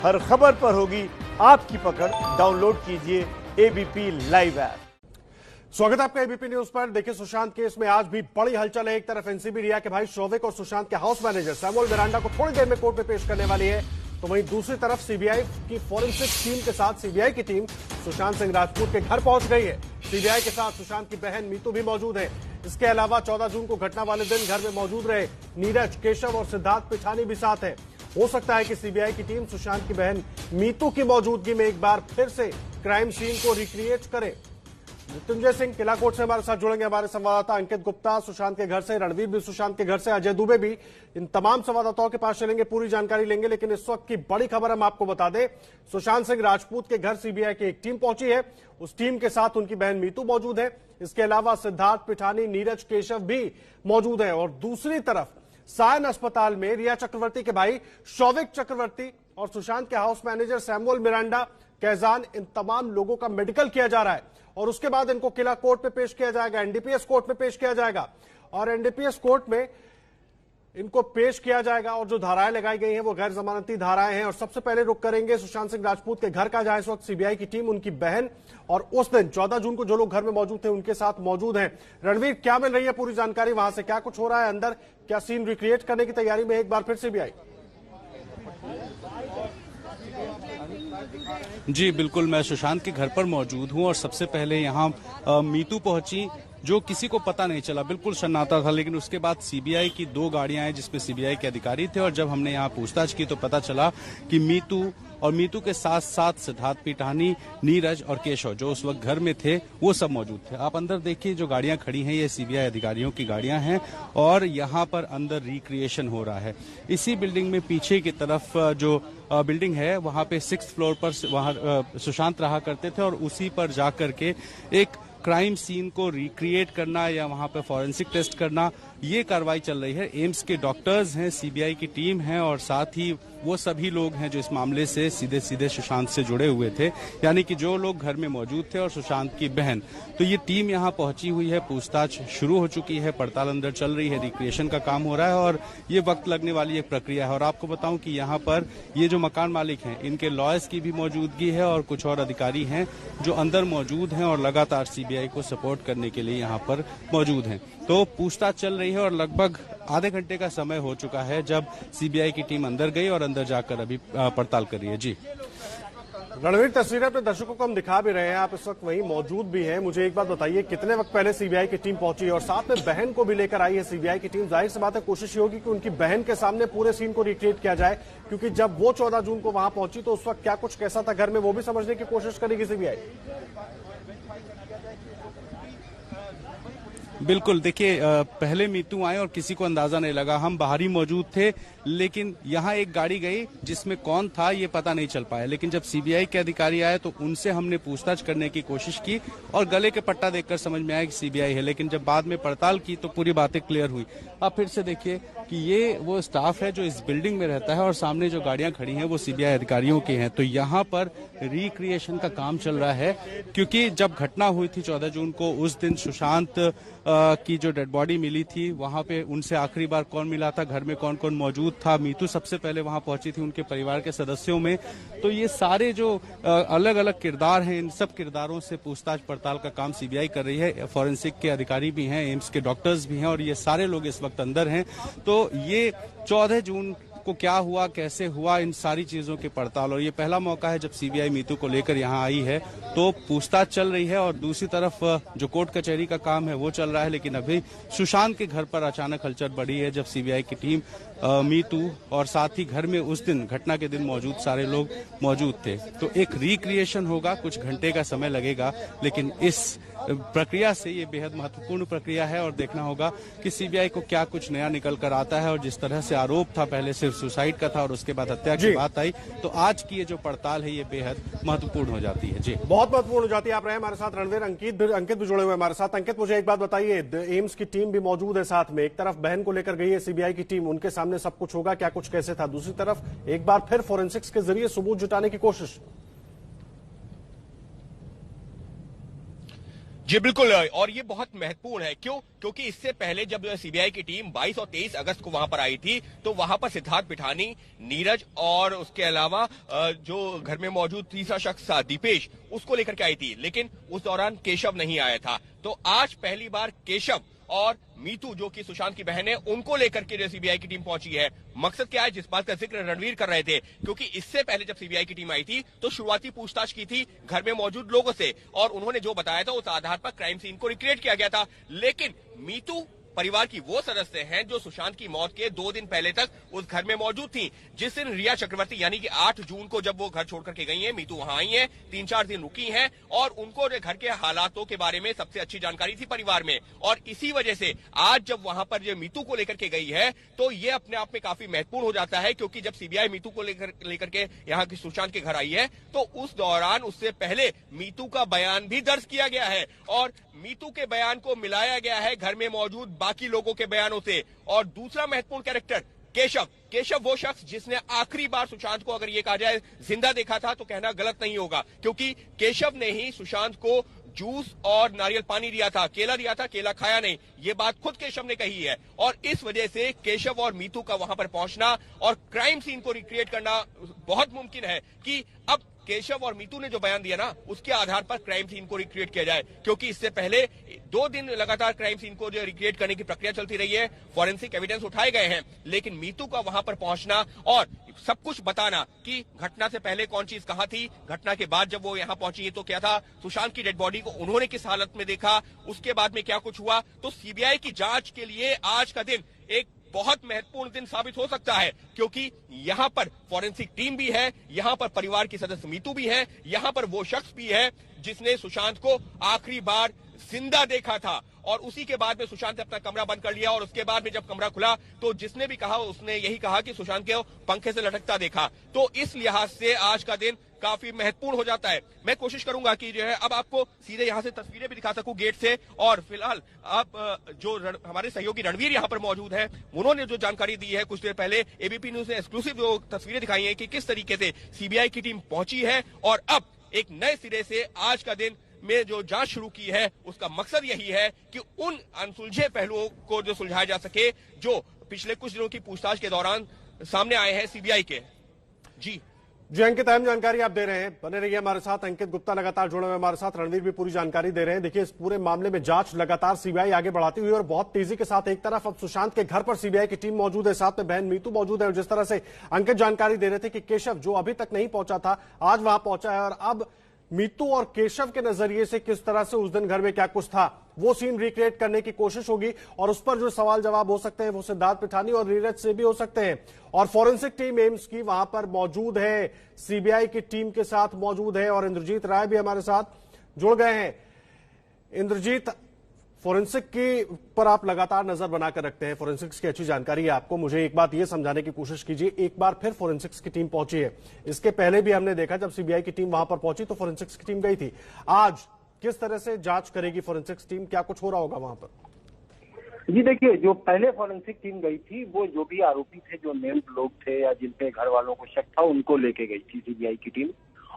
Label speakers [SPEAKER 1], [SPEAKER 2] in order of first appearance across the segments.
[SPEAKER 1] हर खबर पर होगी आपकी पकड़। डाउनलोड कीजिए एबीपी लाइव ऐप।
[SPEAKER 2] स्वागत है आपका एबीपी न्यूज पर। देखिए, सुशांत केस में आज भी बड़ी हलचल है। एक तरफ एनसीबी रिया के भाई शोविक और सुशांत के हाउस मैनेजर सैमुअल मिरांडा को थोड़ी देर में कोर्ट में पेश करने वाली है, तो वहीं दूसरी तरफ सीबीआई की फॉरेंसिक टीम के साथ सीबीआई की टीम सुशांत सिंह राजपूत के घर पहुंच गई है। सीबीआई के साथ सुशांत की बहन मीतू भी मौजूद है। इसके अलावा 14 जून को घटना वाले दिन घर में मौजूद रहे नीरज, केशव और सिद्धार्थ पिछानी भी साथ है। हो सकता है कि सीबीआई की टीम सुशांत की बहन मीतू की मौजूदगी में एक बार फिर से क्राइम सीन को रिक्रिएट करे। मृत्युंजय सिंह किलाकोट से हमारे साथ जुड़ेंगे, हमारे संवाददाता अंकित गुप्ता सुशांत के घर से, रणवीर भी सुशांत के घर से, अजय दुबे भी। इन तमाम संवाददाताओं के पास चलेंगे, पूरी जानकारी लेंगे। लेकिन इस वक्त की बड़ी खबर हम आपको बता दें, सुशांत सिंह राजपूत के घर सीबीआई की एक टीम पहुंची है। उस टीम के साथ उनकी बहन मीतू मौजूद है। इसके अलावा सिद्धार्थ पिठानी, नीरज, केशव भी मौजूद है। और दूसरी तरफ सायन अस्पताल में रिया चक्रवर्ती के भाई शौविक चक्रवर्ती और सुशांत के हाउस मैनेजर सैमुअल मिरांडा, कैजान, इन तमाम लोगों का मेडिकल किया जा रहा है और उसके बाद इनको किला कोर्ट में पेश किया जाएगा, एनडीपीएस कोर्ट में पेश किया जाएगा। और एनडीपीएस कोर्ट में इनको पेश किया जाएगा और जो धाराएं लगाई गई हैं वो गैर जमानती धाराएं हैं। और सबसे पहले रुक करेंगे सुशांत सिंह राजपूत के घर का, जहां इस वक्त सीबीआई की टीम, उनकी बहन और उस दिन 14 जून को जो लोग घर में मौजूद थे उनके साथ मौजूद हैं। रणवीर, क्या मिल रही है पूरी जानकारी वहां से? क्या कुछ हो रहा है अंदर? क्या सीन रिक्रिएट करने की तैयारी में एक बार फिर सीबीआई?
[SPEAKER 3] जी बिल्कुल, मैं सुशांत के घर पर मौजूद हूं और सबसे पहले यहां मीतू पहुंची, जो किसी को पता नहीं चला, बिल्कुल सन्नाटा था। लेकिन उसके बाद सीबीआई की 2 गाड़ियां हैं जिसमें सीबीआई के अधिकारी थे और जब हमने यहां पूछताछ की तो पता चला कि मीतू के साथ साथ सिद्धार्थ पिठानी, नीरज और केशव जो उस वक्त घर में थे वो सब मौजूद थे। आप अंदर देखिए, जो गाड़ियां खड़ी हैं ये सीबीआई अधिकारियों की गाड़ियां हैं और यहां पर अंदर रिक्रिएशन हो रहा है। इसी बिल्डिंग में पीछे की तरफ जो बिल्डिंग है वहां पे 6th फ्लोर पर वहां सुशांत रहा करते थे और उसी पर जाकर के एक क्राइम सीन को रिक्रिएट करना या वहां पे फॉरेंसिक टेस्ट करना, ये कार्रवाई चल रही है। एम्स के डॉक्टर्स हैं, सीबीआई की टीम है और साथ ही वो सभी लोग हैं जो इस मामले से सीधे सीधे सुशांत से जुड़े हुए थे, यानी कि जो लोग घर में मौजूद थे और सुशांत की बहन। तो ये टीम यहाँ पहुंची हुई है, पूछताछ शुरू हो चुकी है, पड़ताल अंदर चल रही है, रिक्रिएशन का काम हो रहा है और ये वक्त लगने वाली एक प्रक्रिया है। और आपको बताऊं कि यहाँ पर ये जो मकान मालिक हैं इनके लॉयर्स की भी मौजूदगी है और कुछ और अधिकारी हैं जो अंदर मौजूद हैं और लगातार सीबीआई को सपोर्ट करने के लिए यहाँ पर मौजूद हैं। तो पूछताछ चल रही है और लगभग आधे घंटे का समय हो चुका है जब सीबीआई की टीम अंदर गई और अंदर जाकर अभी पड़ताल कर रही है। जी
[SPEAKER 2] रणवीर, तस्वीरें अपने दर्शकों को हम दिखा भी रहे हैं, आप इस वक्त वहीं मौजूद भी हैं। मुझे एक बात बताइए, कितने वक्त पहले सीबीआई की टीम पहुंची और साथ में बहन को भी लेकर आई है सीबीआई की टीम? जाहिर सी बात है, कोशिश ये होगी कि उनकी बहन के सामने पूरे सीन को रिक्रिएट किया जाए, क्योंकि जब वो 14 जून को वहां पहुंची तो उस वक्त क्या कुछ कैसा था घर में वो भी समझने की कोशिश करेगी सीबीआई।
[SPEAKER 3] बिल्कुल, देखिए, पहले मीतू आए और किसी को अंदाजा नहीं लगा, हम बाहर ही मौजूद थे, लेकिन यहाँ एक गाड़ी गई जिसमें कौन था ये पता नहीं चल पाया। लेकिन जब सीबीआई के अधिकारी आए तो उनसे हमने पूछताछ करने की कोशिश की और गले के पट्टा देखकर समझ में आया कि सीबीआई है। लेकिन जब बाद में पड़ताल की तो पूरी बातें क्लियर हुई। आप फिर से देखिए कि ये वो स्टाफ है जो इस बिल्डिंग में रहता है और सामने जो गाड़ियां खड़ी हैं वो सीबीआई अधिकारियों की हैं। तो यहाँ पर रिक्रिएशन का काम चल रहा है, क्योंकि जब घटना हुई थी 14 जून को, उस दिन सुशांत की जो डेड बॉडी मिली थी वहां पे उनसे आखिरी बार कौन मिला था, घर में कौन कौन मौजूद था, मीतू सबसे पहले वहां पहुंची थी उनके परिवार के सदस्यों में। तो ये सारे जो अलग अलग किरदार हैं, इन सब किरदारों से पूछताछ पड़ताल का काम सीबीआई कर रही है। फॉरेंसिक के अधिकारी भी हैं, एम्स के डॉक्टर्स भी हैं और ये सारे लोग इस वक्त अंदर हैं। तो ये 14 जून को क्या हुआ, कैसे हुआ, इन सारी चीजों की पड़ताल, और ये पहला मौका है जब सीबीआई मीतू को लेकर यहाँ आई है। तो पूछताछ चल रही है और दूसरी तरफ जो कोर्ट कचहरी का काम है वो चल रहा है। लेकिन अभी सुशांत के घर पर अचानक हलचल बढ़ी है जब सीबीआई की टीम मीतू और साथ ही घर में उस दिन घटना के दिन मौजूद सारे लोग मौजूद थे। तो एक रिक्रिएशन होगा, कुछ घंटे का समय लगेगा, लेकिन इस प्रक्रिया से ये बेहद महत्वपूर्ण प्रक्रिया है और देखना होगा कि सीबीआई को क्या कुछ नया निकल कर आता है। और जिस तरह से आरोप था, पहले सिर्फ सुसाइड का था और उसके बाद हत्या की बात आई, तो आज की ये जो पड़ताल है ये बेहद महत्वपूर्ण हो जाती है। जी,
[SPEAKER 2] बहुत महत्वपूर्ण हो जाती है। आप रहे हमारे साथ रणवीर, अंकित भी जुड़े हुए हमारे साथ। अंकित, मुझे एक बात बताइए, एम्स की टीम भी मौजूद है साथ में, एक तरफ बहन को लेकर गई है सीबीआई की टीम, उनके सामने सब कुछ होगा, क्या कुछ कैसे था, दूसरी तरफ एक बार फिर फोरेंसिक्स के जरिए सबूत जुटाने की कोशिश।
[SPEAKER 4] जी बिल्कुल, और ये बहुत महत्वपूर्ण है। क्यों? क्योंकि इससे पहले जब सीबीआई की टीम 22 और 23 अगस्त को वहां पर आई थी, तो वहां पर सिद्धार्थ पिठानी, नीरज और उसके अलावा जो घर में मौजूद तीसरा शख्स था दीपेश, उसको लेकर के आई थी, लेकिन उस दौरान केशव नहीं आया था। तो आज पहली बार केशव और मीतू, जो कि सुशांत की बहन है, उनको लेकर के सीबीआई की टीम पहुंची है। मकसद क्या है, जिस बात का जिक्र रणवीर कर रहे थे, क्योंकि इससे पहले जब सीबीआई की टीम आई थी तो शुरुआती पूछताछ की थी घर में मौजूद लोगों से, और उन्होंने जो बताया था उस आधार पर क्राइम सीन को रिक्रिएट किया गया था। लेकिन मीतू परिवार की वो सदस्य हैं जो सुशांत की मौत के 2 दिन पहले तक उस घर में मौजूद थी। जिस दिन रिया चक्रवर्ती यानी कि 8 जून को जब वो घर छोड़ करके गई हैं, मीतू वहां आई हैं, 3-4 दिन रुकी हैं, और उनको घर के हालातों के बारे में सबसे अच्छी जानकारी थी परिवार में। और इसी वजह से आज जब वहां पर जो मीतू को लेकर के गई है, तो ये अपने आप में काफी महत्वपूर्ण हो जाता है, क्योंकि जब सीबीआई मीतू को लेकर के यहाँ की सुशांत के घर आई है, तो उस दौरान उससे पहले मीतू का बयान भी दर्ज किया गया है, और मीतू के बयान को मिलाया गया है घर में मौजूद बाकी लोगों के बयानों से। और दूसरा महत्वपूर्ण कैरेक्टर केशव वो शख्स जिसने आखिरी बार सुशांत को, अगर ये कहा जाए, जिंदा देखा था, तो कहना गलत नहीं होगा, क्योंकि केशव ने ही सुशांत को जूस और नारियल पानी दिया था, केला दिया था, केला खाया नहीं। ये बात खुद केशव ने कही है, और इस वजह से केशव और मीतू का वहां पर पहुंचना और क्राइम सीन को रिक्रिएट करना बहुत मुमकिन है कि अब केशव और मीतू ने जो बयान दिया ना, उसके आधार पर क्राइम सीन को रिक्रिएट किया जाए। क्योंकि इससे पहले 2 दिन लगातार क्राइम सीन को जो रिक्रिएट करने की प्रक्रिया चलती रही है, फॉरेंसिक एविडेंस उठाए गए हैं, लेकिन मीतू का वहां पर पहुंचना और सब कुछ बताना कि घटना से पहले कौन चीज कहां थी, घटना के बाद जब वो यहां पहुंची है तो क्या था, सुशांत की डेड बॉडी को उन्होंने किस हालत में देखा, उसके बाद में क्या कुछ हुआ। तो सीबीआई की जांच के लिए आज का दिन एक बहुत महत्वपूर्ण दिन साबित हो सकता है, क्योंकि यहां पर फॉरेंसिक टीम भी है, यहां पर परिवार की सदस्य मीतू भी है, यहां पर वो शख्स भी है जिसने सुशांत को आखिरी बार जिंदा देखा था, और उसी के बाद में सुशांत ने अपना कमरा बंद कर लिया, और उसके बाद में जब कमरा खुला तो जिसने भी कहा उसने यही कहा कि सुशांत को पंखे से लटकता देखा। तो इस लिहाज से आज का दिन काफी महत्वपूर्ण हो जाता है। मैं कोशिश करूंगा कि जो है अब आपको सीधे यहां से तस्वीरें भी दिखा सकूं गेट से, और फिलहाल आप जो हमारे सहयोगी रणवीर यहां पर मौजूद है, उन्होंने जो जानकारी दी है कुछ देर पहले, एबीपी न्यूज ने एक्सक्लूसिव जो तस्वीरें दिखाई है कि किस तरीके से सीबीआई की टीम पहुंची है, और अब एक नए सिरे से आज का दिन में जो जांच शुरू की है, उसका मकसद यही है कि उन अनसुलझे पहलुओं को जो सुलझाया जा सके जो पिछले कुछ दिनों की पूछताछ के दौरान सामने आए हैं सीबीआई के। जी
[SPEAKER 2] अंकित, अहम जानकारी आप दे रहे हैं, बने रहिए हमारे साथ। अंकित गुप्ता लगातार जुड़े हुए हमारे साथ, रणवीर भी पूरी जानकारी दे रहे हैं। देखिए, इस पूरे मामले में जांच लगातार सीबीआई आगे बढ़ाती हुई और बहुत तेजी के साथ, एक तरफ अब सुशांत के घर पर सीबीआई की टीम मौजूद है, साथ में बहन मीतू मौजूद है, और जिस तरह से अंकित जानकारी दे रहे थे कि केशव जो अभी तक नहीं पहुंचा था, आज वहां पहुंचा है, और अब मीतू और केशव के नजरिए से किस तरह से उस दिन घर में क्या कुछ था, वो सीन रिक्रिएट करने की कोशिश होगी, और उस पर जो सवाल जवाब हो सकते हैं वो सिद्धार्थ पिठानी और नीरज से भी हो सकते हैं। और फॉरेंसिक टीम एम्स की वहां पर मौजूद है, सीबीआई की टीम के साथ मौजूद है, और इंद्रजीत राय भी हमारे साथ जुड़ गए हैं। इंद्रजीत, फॉरेंसिक की पर आप लगातार नजर बनाकर रखते हैं, फॉरेंसिक्स की अच्छी जानकारी है आपको। मुझे एक बात यह समझाने की कोशिश कीजिए, एक बार फिर फॉरेंसिक्स की टीम पहुंची है, इसके पहले भी हमने देखा जब सीबीआई की टीम वहां पर पहुंची तो फॉरेंसिक्स की टीम गई थी। आज किस तरह से जांच करेगी फॉरेंसिक्स टीम, क्या कुछ हो रहा होगा वहां पर?
[SPEAKER 5] जी देखिए, जो पहले फॉरेंसिक टीम गई थी वो जो भी आरोपी थे, जो नेम्ड लोग थे या जिन पे घर वालों को शक था, उनको लेके गई थी सीबीआई की टीम।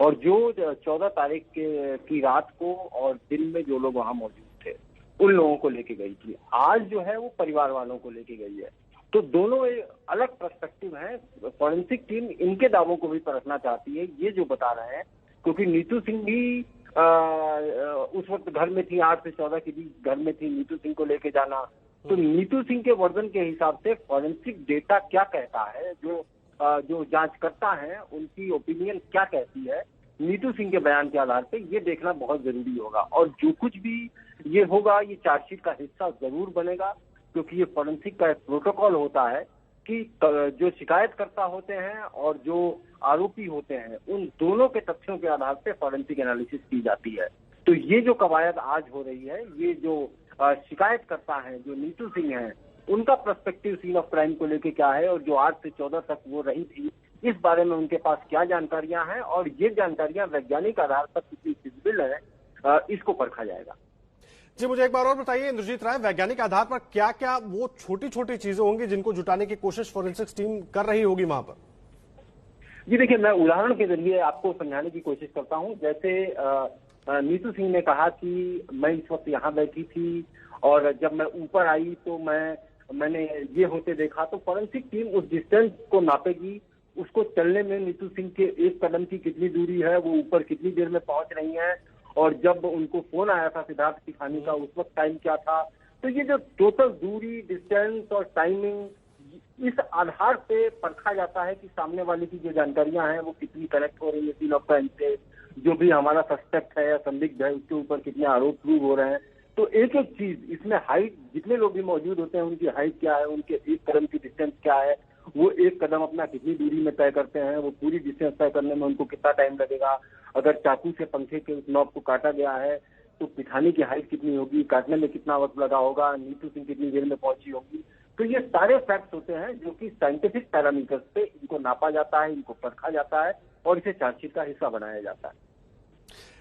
[SPEAKER 5] और जो 14 तारीख की रात को और दिन में जो लोग वहां मौजूद थे, उन लोगों को लेके गई थी। आज जो है वो परिवार वालों को लेके गई है। तो दोनों एक अलग पर्सपेक्टिव है। फॉरेंसिक टीम इनके दावों को भी परखना चाहती है, ये जो बता रहे हैं, क्योंकि नीतू सिंह भी उस वक्त घर में थी, 8 से 14 के बीच घर में थी। नीतू सिंह को लेके जाना, तो नीतू सिंह के वर्जन के हिसाब से फॉरेंसिक डेटा क्या कहता है, जो जांच करता है उनकी ओपिनियन क्या कहती है नीतू सिंह के बयान के आधार पे, ये देखना बहुत जरूरी होगा। और जो कुछ भी ये होगा, ये चार्जशीट का हिस्सा जरूर बनेगा, क्योंकि ये फॉरेंसिक का एक प्रोटोकॉल होता है कि जो शिकायतकर्ता होते हैं और जो आरोपी होते हैं, उन दोनों के तथ्यों के आधार पे फॉरेंसिक एनालिसिस की जाती है। तो ये जो कवायद आज हो रही है, ये जो शिकायतकर्ता है, जो नीतू सिंह है, उनका पर्सपेक्टिव सीन ऑफ क्राइम को लेके क्या है, और जो 8 से 14 तक वो रही थी, इस बारे में उनके पास क्या जानकारियां हैं, और ये जानकारियां वैज्ञानिक आधार पर कितनी फिजिबल है, इसको परखा जाएगा।
[SPEAKER 2] जी, मुझे एक बार और बताइए इंद्रजीत राय, वैज्ञानिक आधार पर क्या क्या वो छोटी छोटी चीजें होंगी जिनको जुटाने की कोशिश फॉरेंसिक्स टीम कर रही होगी वहां पर?
[SPEAKER 5] जी देखिए, मैं उदाहरण के जरिए आपको समझाने की कोशिश करता हूं। जैसे नीतू सिंह ने कहा कि मैं इस वक्त यहाँ बैठी थी और जब मैं ऊपर आई तो मैंने ये होते देखा। तो फॉरेंसिक टीम उस डिस्टेंस को नापेगी, उसको चलने में नीतू सिंह के एक कदम की कितनी दूरी है, वो ऊपर कितनी देर में पहुंच रही है, और जब उनको फोन आया था सिद्धार्थ पिठानी का उस वक्त टाइम क्या था। तो ये जो टोटल दूरी, डिस्टेंस और टाइमिंग, इस आधार पे परखा जाता है कि सामने वाले की जो जानकारियां हैं वो कितनी कनेक्ट हो रही है सीन ऑफ क्राइम से, जो भी हमारा सस्पेक्ट है या संदिग्ध है उसके ऊपर कितने आरोप प्रूव हो रहे हैं। तो एक एक चीज इसमें, हाइट, जितने लोग भी मौजूद होते हैं उनकी हाइट क्या है, उनके एक कदम की डिस्टेंस क्या है, वो एक कदम अपना कितनी दूरी में तय करते हैं, वो पूरी डिस्टेंस तय करने में उनको कितना टाइम लगेगा, अगर चाकू से पंखे के उस नॉब को काटा गया है तो पिठानी की हाइट कितनी होगी, काटने में कितना वक्त लगा होगा, नीतू सिंह कितनी देर में पहुंची होगी। तो ये सारे फैक्ट्स होते हैं जो कि साइंटिफिक पैरामीटर्स पे इनको नापा जाता है, इनको परखा जाता है और इसे चार्जशीट का हिस्सा बनाया जाता है।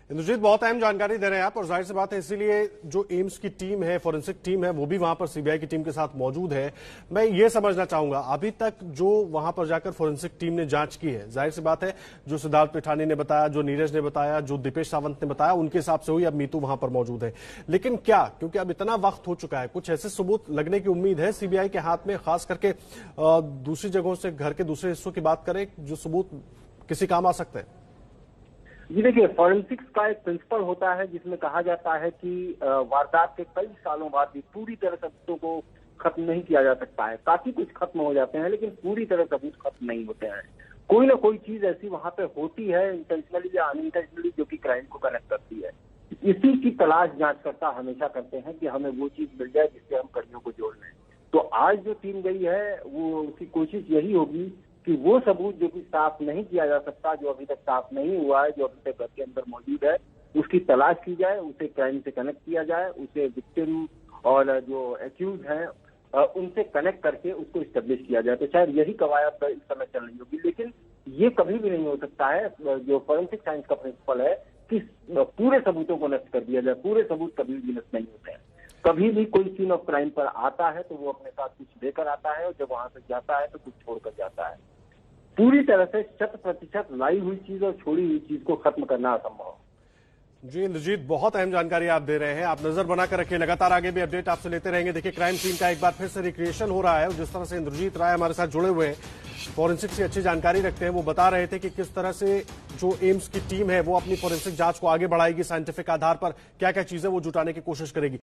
[SPEAKER 2] इंद्रजीत, बहुत अहम जानकारी दे रहे हैं आप, और जाहिर सी बात है इसीलिए जो एम्स की टीम है, फोरेंसिक टीम है, वो भी वहां पर सीबीआई की टीम के साथ मौजूद है। मैं ये समझना चाहूंगा, अभी तक जो वहां पर जाकर फोरेंसिक टीम ने जांच की है, जाहिर सी बात है जो सिद्धार्थ पिठानी ने बताया, जो नीरज ने बताया, जो दीपेश सावंत ने बताया, उनके हिसाब से हुई। अब मीतू वहां पर मौजूद है, लेकिन क्या, क्योंकि अब इतना वक्त हो चुका है, कुछ ऐसे सबूत लगने की उम्मीद है सीबीआई के हाथ में, खास करके दूसरी जगहों से, घर के दूसरे हिस्सों की बात करें, जो सबूत किसी काम आ सकते हैं?
[SPEAKER 5] जी देखिए, फॉरेंसिक्स का एक प्रिंसिपल होता है जिसमें कहा जाता है कि वारदात के कई सालों बाद भी पूरी तरह सबूतों को खत्म नहीं किया जा सकता है। काफी कुछ खत्म हो जाते हैं लेकिन पूरी तरह सबूत खत्म नहीं होते हैं। कोई ना कोई चीज ऐसी वहां पे होती है, इंटेंशनली या अनइंटेंशनली, जो कि क्राइम को कनेक्ट करती है। इसी की तलाश जांचकर्ता हमेशा करते हैं कि हमें वो चीज मिल जाए जिससे हम कड़ियों को जोड़ लें। तो आज जो टीम गई है वो, उसकी कोशिश यही होगी कि वो सबूत जो कि साफ नहीं किया जा सकता, जो अभी तक साफ नहीं हुआ है, जो अभी तक घर के अंदर मौजूद है, उसकी तलाश की जाए, उसे क्राइम से कनेक्ट किया जाए, उसे विक्टिम और जो एक्यूज हैं उनसे कनेक्ट करके उसको स्टेब्लिश किया जाए। तो शायद यही कवायद इस समय चल रही होगी, लेकिन ये कभी भी नहीं हो सकता है, जो फॉरेंसिक साइंस का प्रिंसिपल है, कि पूरे सबूतों को नष्ट कर दिया जाए। पूरे सबूत कभी भी नष्ट नहीं होते हैं। कभी भी कोई सीन ऑफ क्राइम पर आता है तो वो अपने साथ कुछ लेकर आता है, और जब वहां से जाता है तो कुछ छोड़कर जाता है। पूरी तरह से 100% लाई हुई चीज और छोड़ी हुई चीज को खत्म करना असंभव।
[SPEAKER 2] जी इंद्रजीत, बहुत अहम जानकारी आप दे रहे हैं। आप नजर बनाकर रखिए, लगातार आगे भी अपडेट आपसे लेते रहेंगे। देखिए, क्राइम सीन का एक बार फिर से रिक्रिएशन हो रहा है, और जिस तरह से इंद्रजीत राय हमारे साथ जुड़े हुए हैं, फॉरेंसिक से अच्छी जानकारी रखते हैं, वो बता रहे थे कि किस तरह से जो एम्स की टीम है वो अपनी फॉरेंसिक जांच को आगे बढ़ाएगी, साइंटिफिक आधार पर क्या क्या चीजें वो जुटाने की कोशिश करेगी।